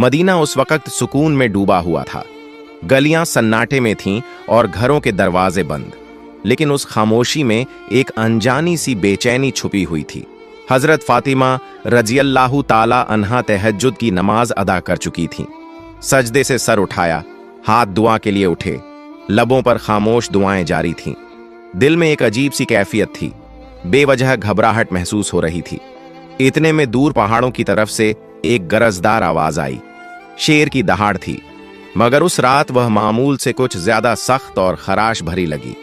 Medina उस वक्त सुकून में डूबा हुआ था। गलियां सन्नाटे में थीं और घरों के दरवाजे बंद, लेकिन उस खामोशी में एक अनजानी सी बेचैनी छुपी हुई थी। हजरत फातिमा रजियल्लाहु ताला अन्हा तहज्जुद की नमाज अदा कर चुकी थीं। सजदे से सर उठाया, हाथ दुआ के लिए उठे, लबों पर खामोश दुआएं जारी थीं। दिल में एक अजीब सी कैफियत थी, बेवजह घबराहट महसूस हो रही थी। इतने में दूर पहाड़ों की तरफ से एक गरजदार आवाज आई। शेर की दहाड़ थी, मगर उस रात वह मामूल से कुछ ज्यादा सख्त और खराश भरी लगी।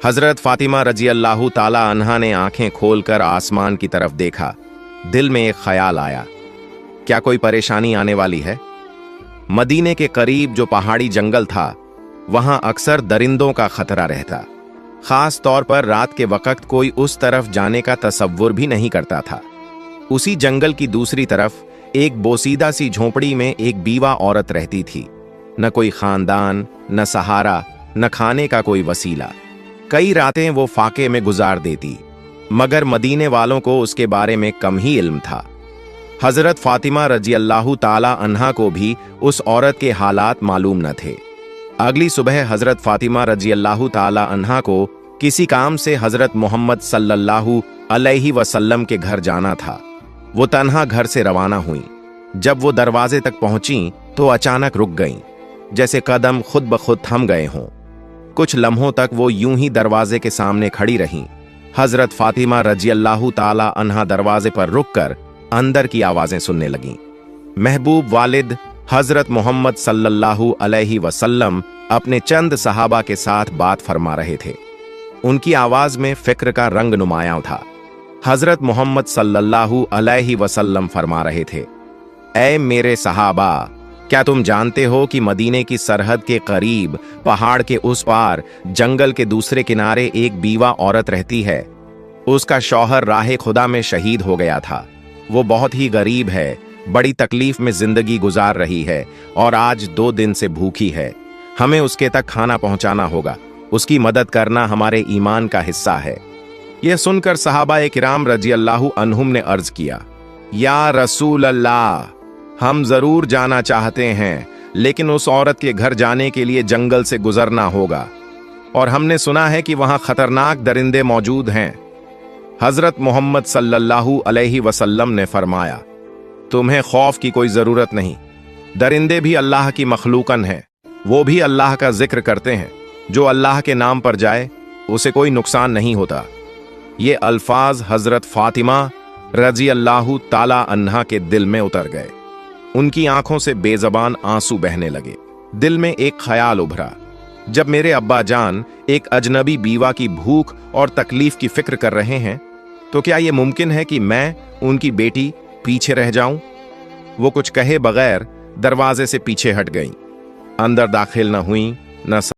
हजरत फातिमा रजियल्लाहु ताला अन्हा ने आंखें खोलकर आसमान की तरफ देखा। दिल में एक ख्याल आया, क्या कोई परेशानी आने वाली है? मदीने के करीब जो पहाड़ी जंगल था, वहां अक्सर दरिंदों का खतरा रहता। खास तौर पर रात के वक्त कोई उस तरफ जाने का तसव्वुर भी नहीं करता था। उसी जंगल की दूसरी तरफ एक बोसीदा सी झोंपड़ी में एक बीवा औरत रहती थी। न कोई खानदान, न सहारा, न खाने का कोई वसीला। कई रातें वो फाके में गुजार देती, मगर मदीने वालों को उसके बारे में कम ही इल्म था। हजरत फातिमा रजियल्लाहु ताला अन्हा को भी उस औरत के हालात मालूम न थे। अगली सुबह हजरत फातिमा रजियल्लाहु ताला अन्हा को किसी काम से हजरत मोहम्मद सल्लल्लाहु अलैहि वसल्लम के घर जाना था। वो तन्हा घर से रवाना हुई। जब वो दरवाजे तक पहुंची तो अचानक रुक गईं, जैसे कदम खुद ब खुद थम गए हों। कुछ लम्हों तक वो यूं ही दरवाजे के सामने खड़ी रहीं। हजरत फातिमा रजियल्लाहु ताला अन्हा दरवाजे पर रुककर अंदर की आवाजें सुनने लगीं। महबूब वालिद हजरत मोहम्मद सल्लल्लाहु अलैहि वसल्लम अपने चंद सहाबा के साथ बात फरमा रहे थे। उनकी आवाज में फिक्र का रंग नुमायां था। हजरत मोहम्मद सल्लल्लाहु अलैहि वसल्लम फरमा रहे थे, ऐ मेरे सहाबा, क्या तुम जानते हो कि मदीने की सरहद के करीब पहाड़ के उस पार जंगल के दूसरे किनारे एक बीवा औरत रहती है। उसका शौहर राह खुदा में शहीद हो गया था। वो बहुत ही गरीब है, बड़ी तकलीफ में जिंदगी गुजार रही है और आज 2 दिन से भूखी है। हमें उसके तक खाना पहुंचाना होगा। उसकी मदद करना हमारे ईमान का हिस्सा है। यह सुनकर सहाबा किराम रजियल्लाहु अन्हुम ने अर्ज किया, या रसूल अल्लाह, हम जरूर जाना चाहते हैं, लेकिन उस औरत के घर जाने के लिए जंगल से गुजरना होगा और हमने सुना है कि वहां खतरनाक दरिंदे मौजूद हैं। हजरत मोहम्मद सल्लल्लाहु अलैहि वसल्लम ने फरमाया, तुम्हें खौफ की कोई जरूरत नहीं। दरिंदे भी अल्लाह की मखलूकन हैं, वो भी अल्लाह का जिक्र करते हैं। जो अल्लाह के नाम पर जाए उसे कोई नुकसान नहीं होता। ये अल्फाज हजरत फातिमा रजियल्लाहु ताला अन्हा के दिल में उतर गए। उनकी आंखों से बेजबान आंसू बहने लगे। दिल में एक ख्याल उभरा, जब मेरे अब्बा जान एक अजनबी बीवा की भूख और तकलीफ की फिक्र कर रहे हैं, तो क्या यह मुमकिन है कि मैं उनकी बेटी पीछे रह जाऊं? वो कुछ कहे बगैर दरवाजे से पीछे हट गईं। अंदर दाखिल न हुई, न